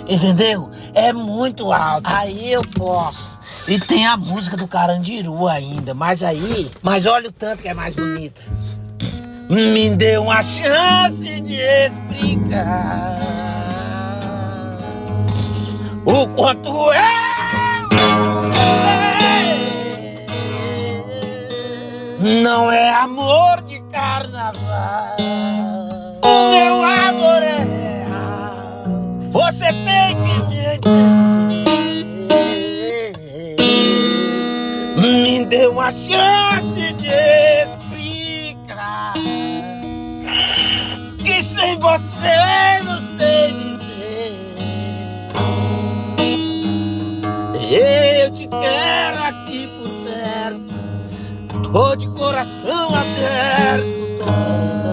Entendeu? É muito alto. Aí eu posso. E tem a música do Carandiru ainda, mas olha o tanto que é mais bonita. Me dê uma chance de explicar o quanto não é amor de carnaval. O meu amor é real. Você tem que me entender. Me dê uma chance de explicar que sem você não sei viver. Eu te quero aqui por perto. Tô de coração aberto, tô